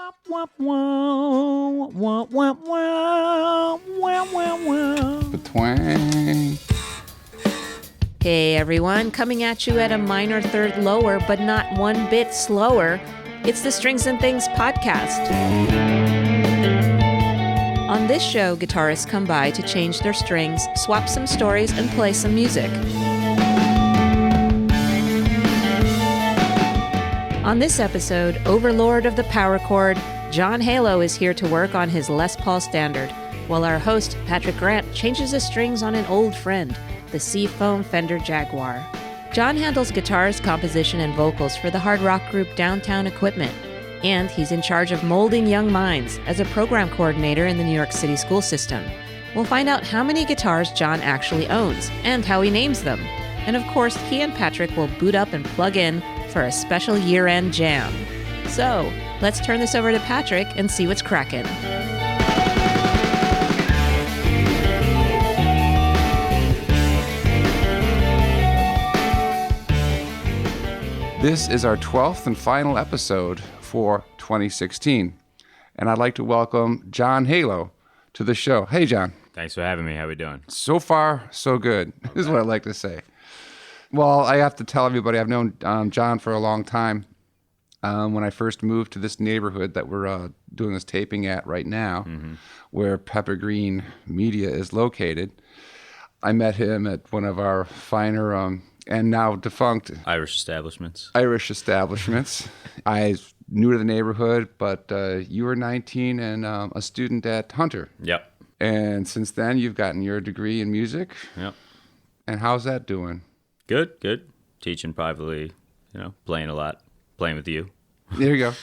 Wah, wah, wah, wah, wah, wah, wah, wah. The twang. Hey everyone, coming at you at a minor third lower, but not one bit slower. It's the Strings and Things podcast. On this show, guitarists come by to change their strings, swap some stories, and play some music. On this episode, Overlord of the Power Chord, John Halo is here to work on his Les Paul Standard, while our host, Patrick Grant, changes the strings on an old friend, the Seafoam Fender Jaguar. John handles guitars, composition, and vocals for the hard rock group Downtown Equipment, and he's in charge of molding young minds as a program coordinator in the New York City school system. We'll find out how many guitars John actually owns, and how he names them. And of course, he and Patrick will boot up and plug in for a special year-end jam. So, let's turn this over to Patrick and see what's crackin'. This is our 12th and final episode for 2016. And I'd like to welcome John Halo to the show. Hey, John. Thanks for having me. How we doing? So far, so good, is what I'd like to say. Well, I have to tell everybody I've known John for a long time. When I first moved to this neighborhood that we're doing this taping at right now, where Pepper Green Media is located, I met him at one of our finer and now defunct Irish establishments. I new to the neighborhood, but you were 19 and a student at Hunter. Yep. And since then, you've gotten your degree in music. Yep. And how's that doing? Good. Teaching privately, playing a lot, playing with you. There you go.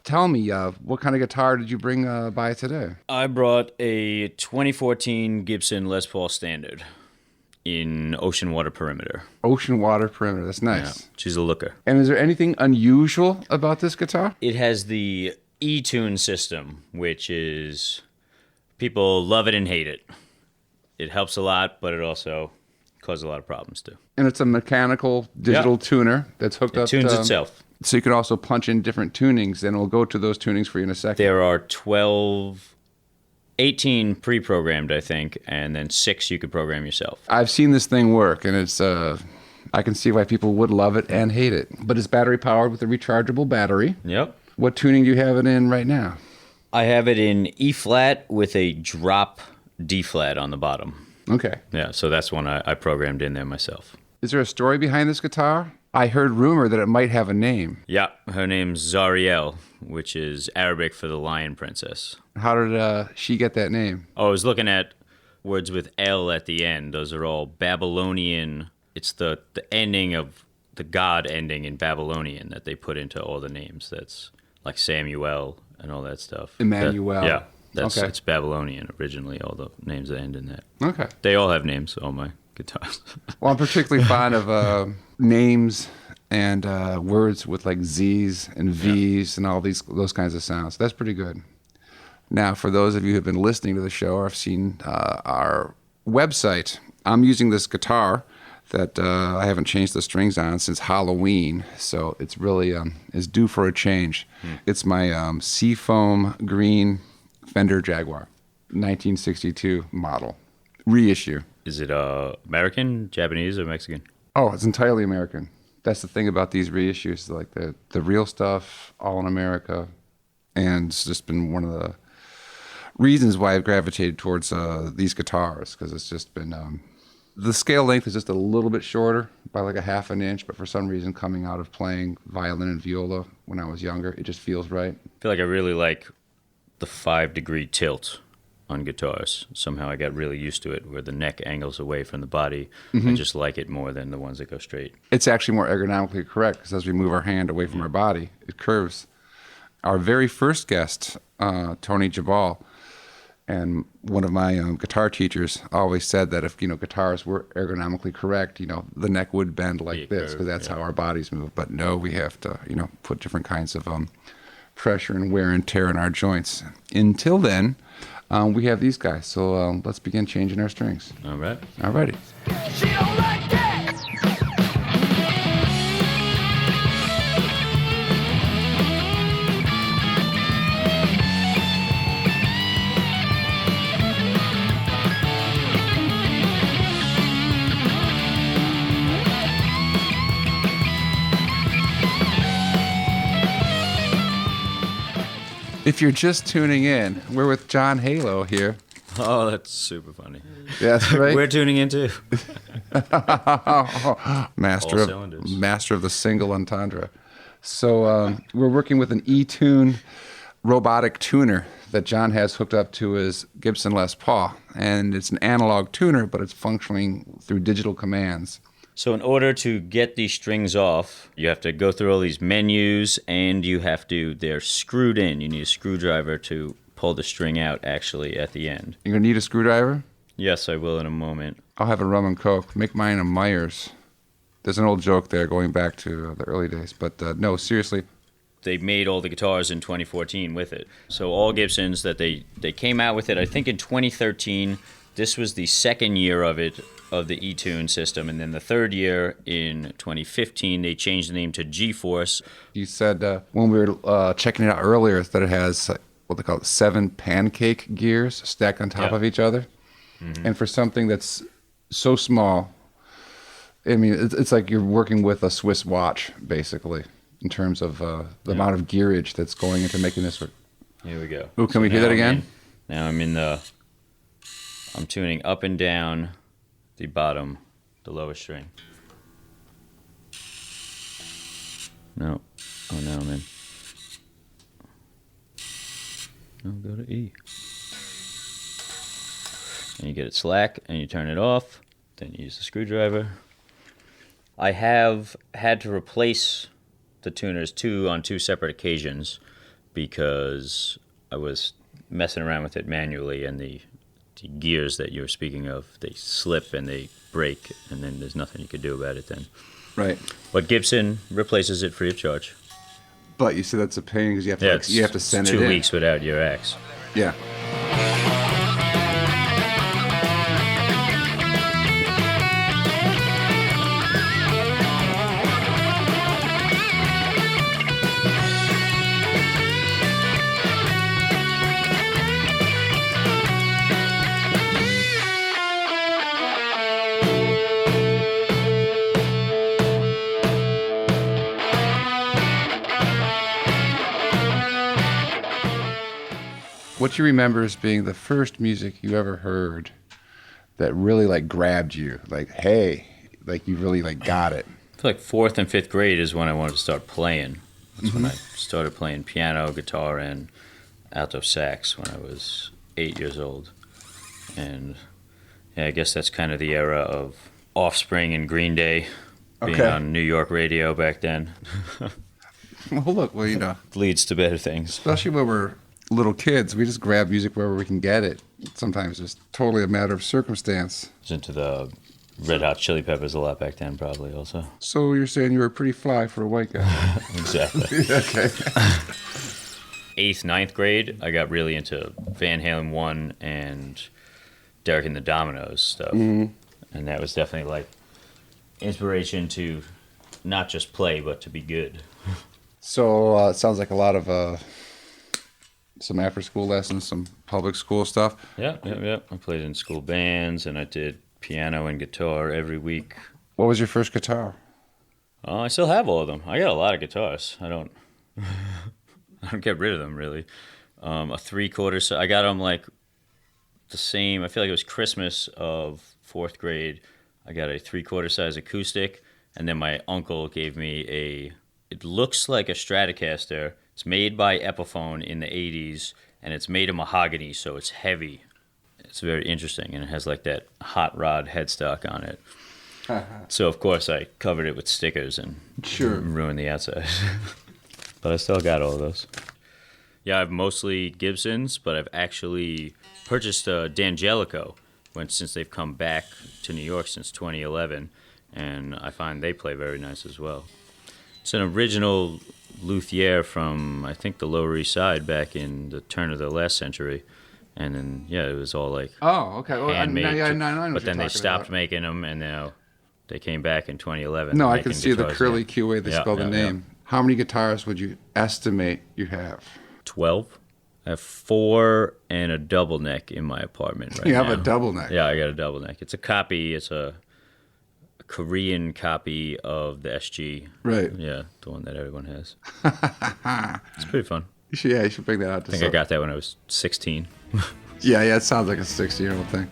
Tell me, what kind of guitar did you bring by today? I brought a 2014 Gibson Les Paul Standard in Ocean Water Perimeter. Ocean Water Perimeter. That's nice. Yeah, she's a looker. And is there anything unusual about this guitar? It has the E-Tune system, which is people love it and hate it. It helps a lot, but it also causes a lot of problems too. And it's a mechanical digital tuner that's hooked up. It tunes itself. So you can also punch in different tunings, and we'll go to those tunings for you in a second. There are 18 pre-programmed, I think, and then 6 you could program yourself. I've seen this thing work, and it's I can see why people would love it and hate it. But it's battery powered with a rechargeable battery. Yep. What tuning do you have it in right now? I have it in E-flat with a drop D-flat on the bottom. Okay. Yeah, so that's one I programmed in there myself. Is there a story behind this guitar? I heard rumor that it might have a name. Yeah, her name's Zariel, which is Arabic for the Lion Princess. How did she get that name? Oh, I was looking at words with L at the end. Those are all Babylonian. It's the ending of the God ending in Babylonian that they put into all the names. That's like Samuel and all that stuff. Emmanuel. Yeah, Okay. It's Babylonian originally, all the names that end in that. Okay. They all have names, all my guitars. Well, I'm particularly fond of names and words with like Z's and V's and all those kinds of sounds. That's pretty good. Now, for those of you who have been listening to the show or have seen our website, I'm using this guitar that I haven't changed the strings on since Halloween, so it's really is due for a change. It's my Seafoam Green Fender Jaguar, 1962 model, reissue. Is it American, Japanese, or Mexican? Oh, it's entirely American. That's the thing about these reissues, like the real stuff, all in America. And it's just been one of the reasons why I've gravitated towards these guitars, because it's just been, the scale length is just a little bit shorter by like a half an inch, but for some reason coming out of playing violin and viola when I was younger, it just feels right. I feel like I really like the 5-degree tilt on guitars. Somehow I got really used to it, where the neck angles away from the body. I just like it more than the ones that go straight. It's actually more ergonomically correct, because as we move our hand away from our body, it curves. Our very first guest, Tony Jabal, and one of my guitar teachers always said that if guitars were ergonomically correct, the neck would bend like this, because that's how our bodies move. But no, we have to put different kinds of pressure and wear and tear in our joints. Until then, we have these guys. So let's begin changing our strings. All right. All righty. She don't like that. If you're just tuning in, we're with John Halo here. Oh, that's super funny. Yeah, that's right. We're tuning in too. master All of cylinders. master of the single entendre. So we're working with an eTune robotic tuner that John has hooked up to his Gibson Les Paul, and it's an analog tuner, but it's functioning through digital commands. So in order to get these strings off, you have to go through all these menus, and they're screwed in. You need a screwdriver to pull the string out, actually, at the end. You're gonna need a screwdriver? Yes, I will in a moment. I'll have a rum and coke. Make mine a Myers. There's an old joke there going back to the early days, but no, seriously. They made all the guitars in 2014 with it. So all Gibsons that they came out with it, I think in 2013. This was the second year of it, of the eTune system. And then the third year in 2015, they changed the name to GeForce. You said when we were checking it out earlier that it has what they call it, 7 pancake gears stacked on top Yeah. of each other. Mm-hmm. And for something that's so small, I mean, it's like you're working with a Swiss watch, basically, in terms of the amount of gearage that's going into making this work. Here we go. Ooh, can we hear that again? Now I'm tuning up and down the bottom, the lowest string. No. Oh, no, I'm in. No, go to E. And you get it slack, and you turn it off. Then you use the screwdriver. I have had to replace the tuners on two separate occasions because I was messing around with it manually, and the gears that you're speaking of, they slip and they break, and then there's nothing you could do about it then. Right. But Gibson replaces it free of charge. But you see, that's a pain because you have to It's you have to send it in. 2 weeks without your axe. Yeah. What you remember as being the first music you ever heard that really like grabbed you, like, hey, like you really like got it. I feel like 4th and 5th grade is when I wanted to start playing. That's when I started playing piano, guitar, and alto sax when I was 8 years old. And yeah, I guess that's kind of the era of Offspring and Green Day being Okay. on New York radio back then. Well, look, well, you know, Leads to better things. especially when we're little kids, we just grab music wherever we can get it. Sometimes it's totally a matter of circumstance. I was into the Red Hot Chili Peppers a lot back then, probably also. So you're saying you were pretty fly for a white guy? Exactly. Okay. 8th, 9th grade, I got really into Van Halen 1 and Derek and the Dominoes stuff. And that was definitely like inspiration to not just play, but to be good. So it sounds like a lot of some after-school lessons, some public school stuff. Yeah. I played in school bands, and I did piano and guitar every week. What was your first guitar? Oh, I still have all of them. I got a lot of guitars. I don't get rid of them, really. A 3/4, I got them like the same, I feel like it was Christmas of 4th grade. I got a 3/4 size acoustic, and then my uncle gave me it looks like a Stratocaster. It's made by Epiphone in the 80s, and it's made of mahogany, so it's heavy. It's very interesting, and it has like that hot rod headstock on it. So, of course, I covered it with stickers and Sure. ruined the outside. But I still got all of those. Yeah, I've mostly Gibsons, but I've actually purchased a D'Angelico since they've come back to New York since 2011, and I find they play very nice as well. It's an original luthier from, I think, the Lower East Side back in the turn of the last century. And then, yeah, it was all like Oh, okay. Well, handmade. I know what But you're then they talking stopped about. making them, and now they came back in 2011. No, I making can see the guitars curly again. Q way they Yeah, spell the yeah, name. How many guitars would you estimate you have? 12. I have 4 and a double neck in my apartment right You have now. a double neck. Yeah, I got a double neck. It's a copy. It's a Korean copy of the SG. Right. Yeah, the one that everyone has. It's pretty fun. You should bring that out to I think I got that when I was 16. Yeah, it sounds like a 60-year-old thing.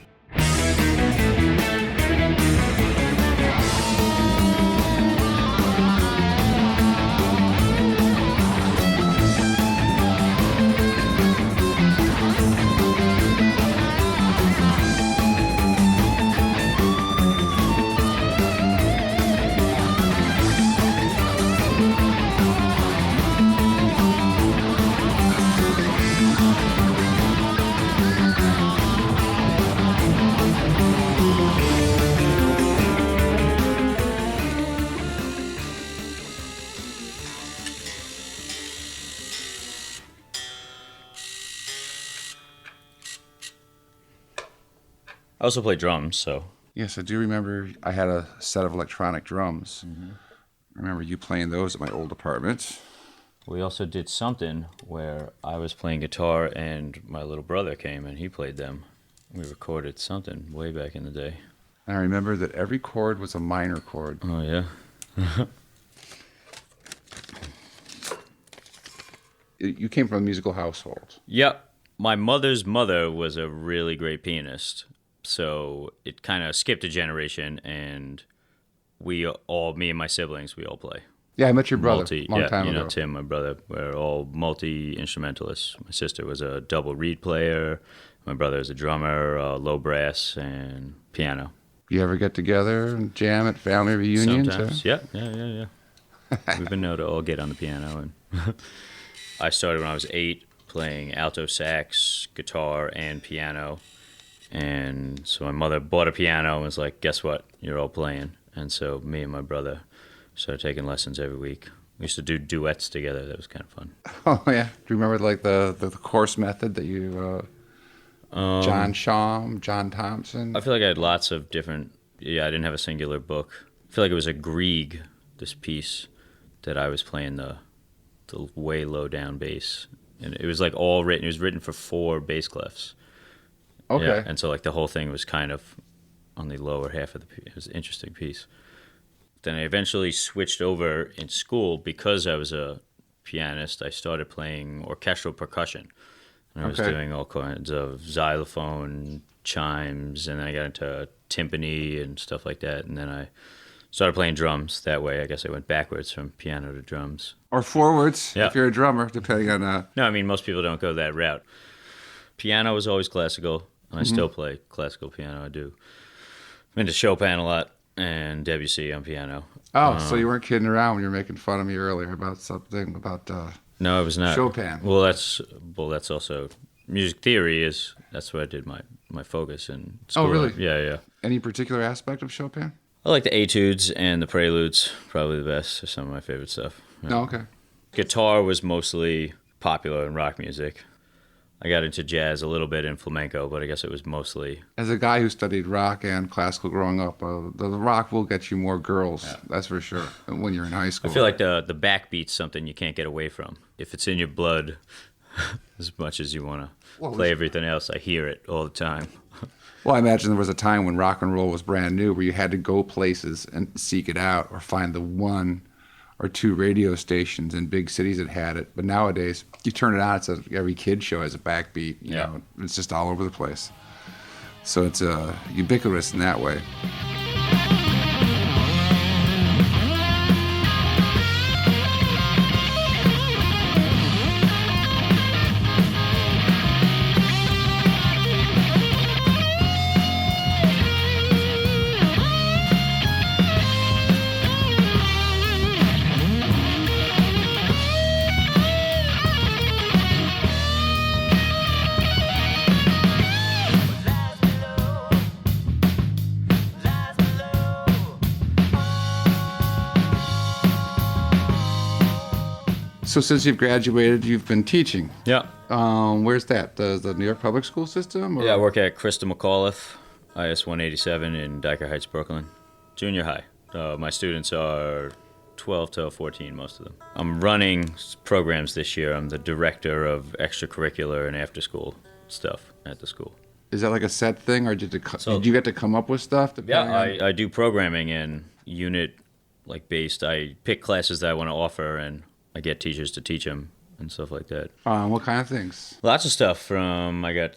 I also play drums, so Yes, I do remember I had a set of electronic drums. I remember you playing those at my old apartment. we also did something where I was playing guitar and my little brother came and he played them. We recorded something way back in the day. And I remember that every chord was a minor chord. Oh, yeah? You came from a musical household. Yep. My mother's mother was a really great pianist. So it kind of skipped a generation, and me and my siblings, we all play. Yeah, I met your brother a long time ago. Tim, my brother, we're all multi-instrumentalists. My sister was a double reed player. My brother is a drummer, low brass, and piano. You ever get together and jam at family reunions? Sometimes, yeah. We've been known to all get on the piano. And I started when I was 8 playing alto sax, guitar, and piano. And so my mother bought a piano and was like, guess what? You're all playing. And so me and my brother started taking lessons every week. We used to do duets together. That was kind of fun. Oh, yeah. Do you remember like the course method that you, John Sham, John Thompson? I feel like I had lots of different, I didn't have a singular book. I feel like it was a Grieg, this piece, that I was playing the way low down bass. And it was like all written, it was written for 4 bass clefs. Okay. Yeah, and so like the whole thing was kind of on the lower half of the piece. It was an interesting piece. Then I eventually switched over in school because I was a pianist. I started playing orchestral percussion. And I was doing all kinds of xylophone, chimes, and then I got into timpani and stuff like that. And then I started playing drums that way. I guess I went backwards from piano to drums. Or forwards, Yeah. if you're a drummer, depending on... No, I mean, most people don't go that route. Piano was always classical. I still play classical piano. I do. I'm into Chopin a lot and Debussy on piano. Oh, so you weren't kidding around when you were making fun of me earlier about something about... No, I was not. Chopin. Well, that's also music theory. That's where I did my focus in school. Oh, really? Yeah. Any particular aspect of Chopin? I like the etudes and the preludes. Probably the best. They're some of my favorite stuff. Yeah. No, okay. Guitar was mostly popular in rock music. I got into jazz a little bit in flamenco, but I guess it was mostly... As a guy who studied rock and classical growing up, the rock will get you more girls, that's for sure, when you're in high school. I feel like the backbeat's something you can't get away from. If it's in your blood, as much as you want to play everything else, I hear it all the time. Well, I imagine there was a time when rock and roll was brand new where you had to go places and seek it out or find the 1 or 2 radio stations in big cities that had it. But nowadays, you turn it on, every kid show has a backbeat. You know, it's just all over the place. So it's ubiquitous in that way. So since you've graduated, you've been teaching. Yeah. Where's that? The New York public school system? Or? Yeah, I work at Christa McAuliffe, IS 187 in Dyker Heights, Brooklyn. Junior high. My students are 12 to 14, most of them. I'm running programs this year. I'm the director of extracurricular and after-school stuff at the school. Is that like a set thing, or did you get to come up with stuff? Yeah, I do programming and unit based. I pick classes that I want to offer, and I get teachers to teach them, and stuff like that. What kind of things? Lots of stuff from, I got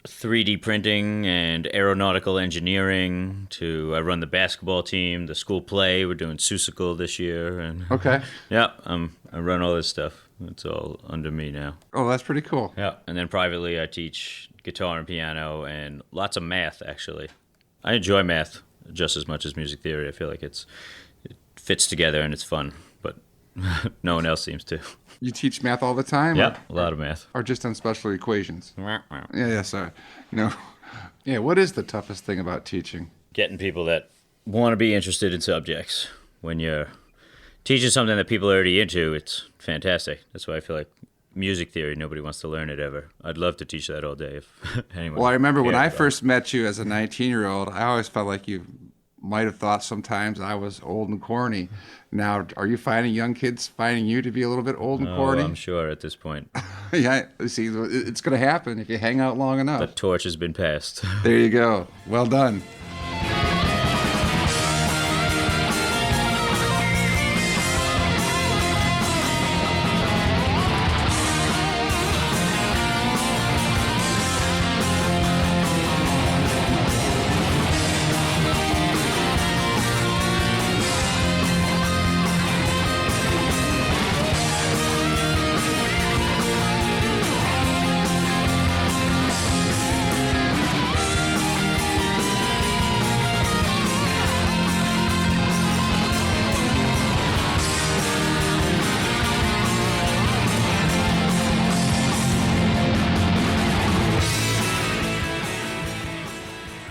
3D printing and aeronautical engineering to I run the basketball team, the school play. We're doing Seussical this year. And Okay. yeah, I run all this stuff. It's all under me now. Oh, that's pretty cool. Yeah, and then privately I teach guitar and piano and lots of math, actually. I enjoy math just as much as music theory. I feel like it fits together and it's fun, but no one else seems to. You teach math all the time? Yeah, a lot of math. Or just on special equations? Yeah, sorry. Yeah, what is the toughest thing about teaching? Getting people that want to be interested in subjects. When you're teaching something that people are already into, it's fantastic. That's why I feel like music theory, nobody wants to learn it ever. I'd love to teach that all day if anyone. Well, I remember when I cared about it. first met you as a 19-year-old, I always felt like you might have thought sometimes I was old and corny. Now, are you finding young kids finding you to be a little bit old and corny? I'm sure at this point. Yeah, see, it's going to happen if you hang out long enough. The torch has been passed. There you go. Well done.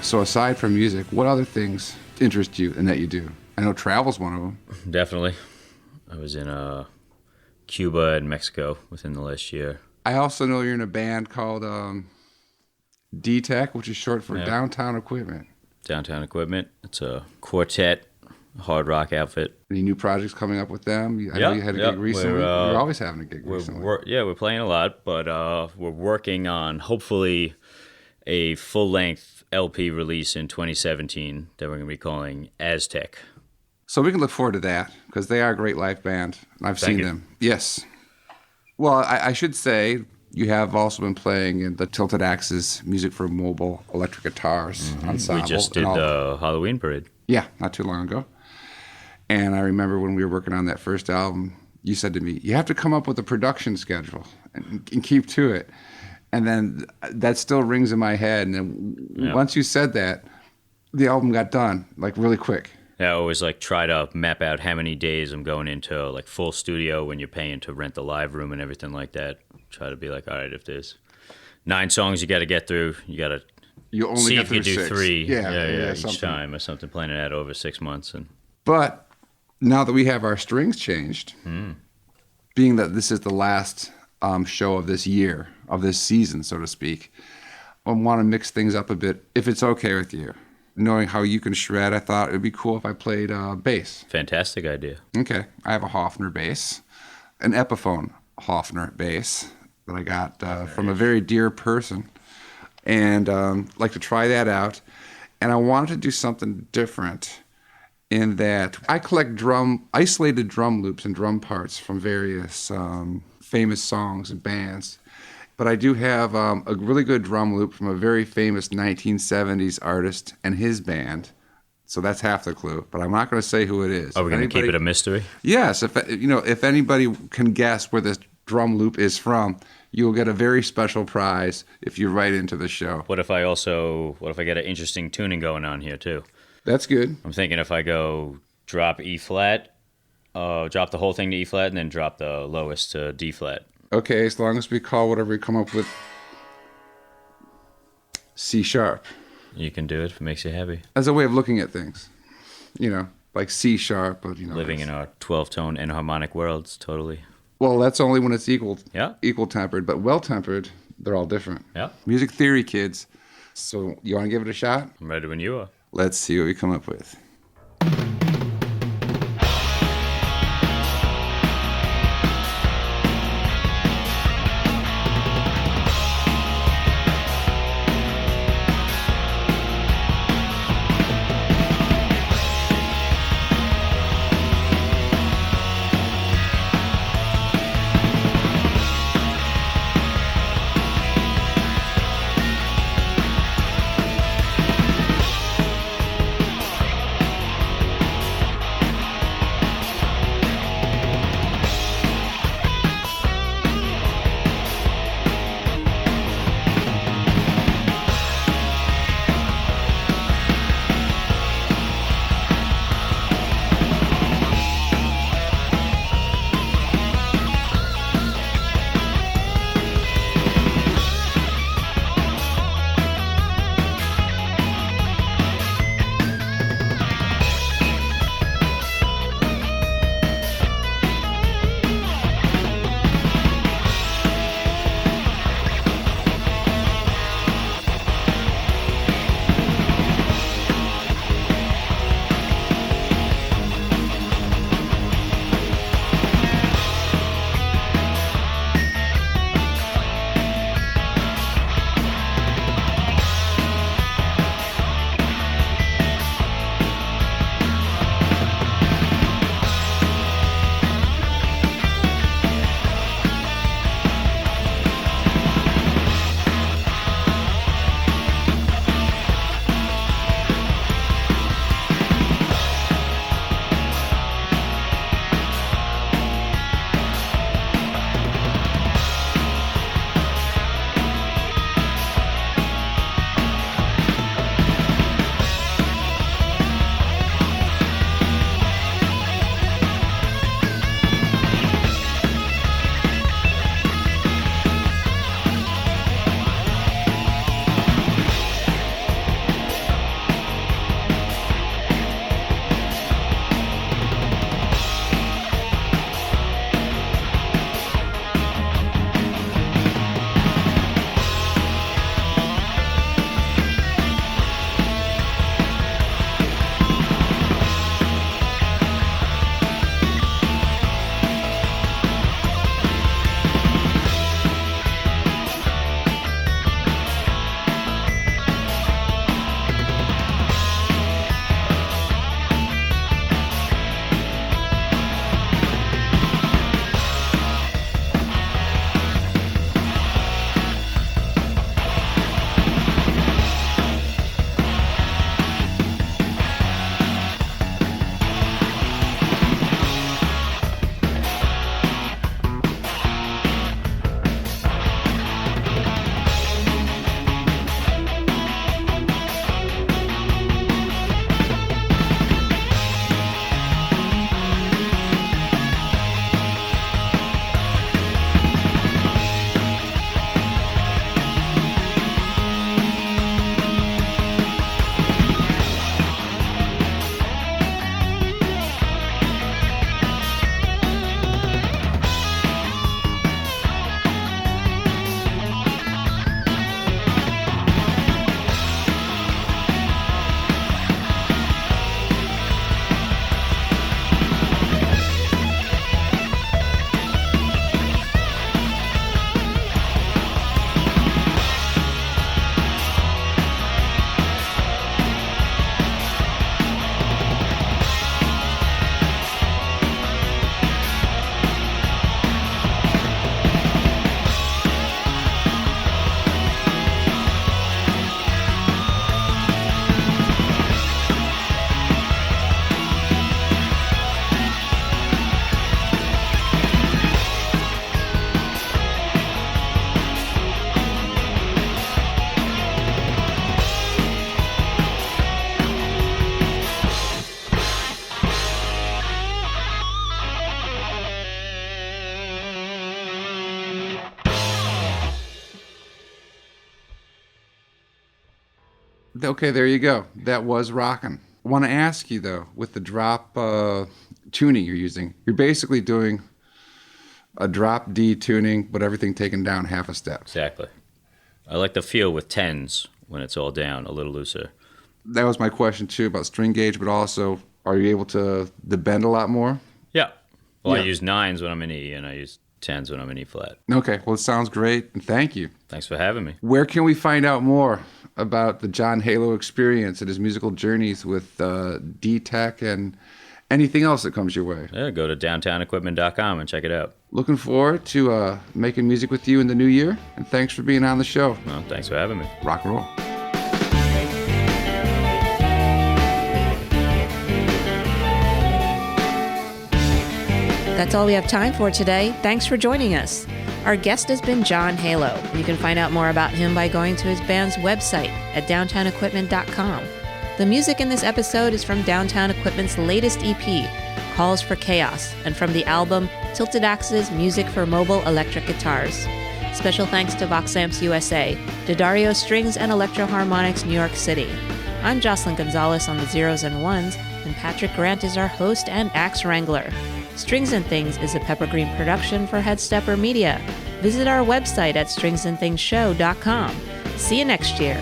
So aside from music, what other things interest you and that you do? I know travel's one of them. Definitely. I was in Cuba and Mexico within the last year. I also know you're in a band called DTEC, which is short for Yeah. Downtown Equipment. Downtown Equipment. It's a quartet, hard rock outfit. Any new projects coming up with them? I know you had a gig recently. You're always having a gig recently. We're playing a lot, but we're working on hopefully a full-length LP release in 2017 that we're going to be calling Aztec. So we can look forward to that because they are a great live band. I've Thank seen you. them. Yes. Well, I should say you have also been playing in the Tilted Axes Music for Mobile Electric Guitars Ensemble. We just did the Halloween parade. Yeah, not too long ago. And I remember when we were working on that first album, you said to me, you have to come up with a production schedule and keep to it. And then that still rings in my head. And then once you said that, the album got done, like really quick. Yeah, I always try to map out how many days I'm going into full studio when you're paying to rent the live room and everything like that. Try to be all right, if there's 9 songs you got to get through, you got to You only see get if you through do 6. 3 Yeah, each something. time or something, planning that over 6 months. And But now that we have our strings changed, being that this is the last show of this year, of this season, so to speak, I want to mix things up a bit, if it's okay with you. Knowing how you can shred, I thought it would be cool if I played bass. fantastic idea. Okay, I have a Hofner bass, an Epiphone Hofner bass that I got from a very dear person, and like to try that out. And I wanted to do something different in that I collect isolated drum loops and drum parts from various famous songs and bands. But I do have a really good drum loop from a very famous 1970s artist and his band. So that's half the clue, but I'm not going to say who it is. Are we going to keep it a mystery? Yes, if anybody can guess where this drum loop is from, you will get a very special prize if you write into the show. What if I get an interesting tuning going on here too? That's good. I'm thinking if I go drop E flat, drop the whole thing to E flat, and then drop the lowest to D flat. Okay, as long as we call whatever we come up with C sharp. You can do it if it makes you happy. As a way of looking at things, like C sharp, but Living in our 12-tone enharmonic worlds, totally. Well, that's only when it's equal tempered, but well tempered, they're all different. Yeah. Music theory, kids. So you want to give it a shot? I'm ready when you are. Let's see what we come up with. Okay, there you go. That was rocking. I want to ask you, though, with the drop tuning you're using, you're basically doing a drop D tuning, but everything taken down half a step. Exactly. I like the feel with tens when it's all down, a little looser. That was my question, too, about string gauge, but also, are you able to bend a lot more? Yeah. Well, Yeah. I use nines when I'm in E, and I use tens when I'm in E flat. Okay, well, it sounds great, and thank you. Thanks for having me. Where can we find out more about the John Halo experience and his musical journeys with D-Tech and anything else that comes your way? Yeah, go to downtownequipment.com and check it out. Looking forward to making music with you in the new year, and thanks for being on the show. Well, thanks for having me. Rock and roll. That's all we have time for today. Thanks for joining us. Our guest has been John Halo. You can find out more about him by going to his band's website at downtownequipment.com. The music in this episode is from Downtown Equipment's latest EP, Calls for Chaos, and from the album Tilted Axes Music for Mobile Electric Guitars. Special thanks to Vox Amps USA, D'Addario Strings and Electro-Harmonics New York City. I'm Jocelyn Gonzalez on the Zeros and Ones, and Patrick Grant is our host and axe wrangler. Strings and Things is a Pepper Green production for Headstepper Media. Visit our website at stringsandthingsshow.com. See you next year.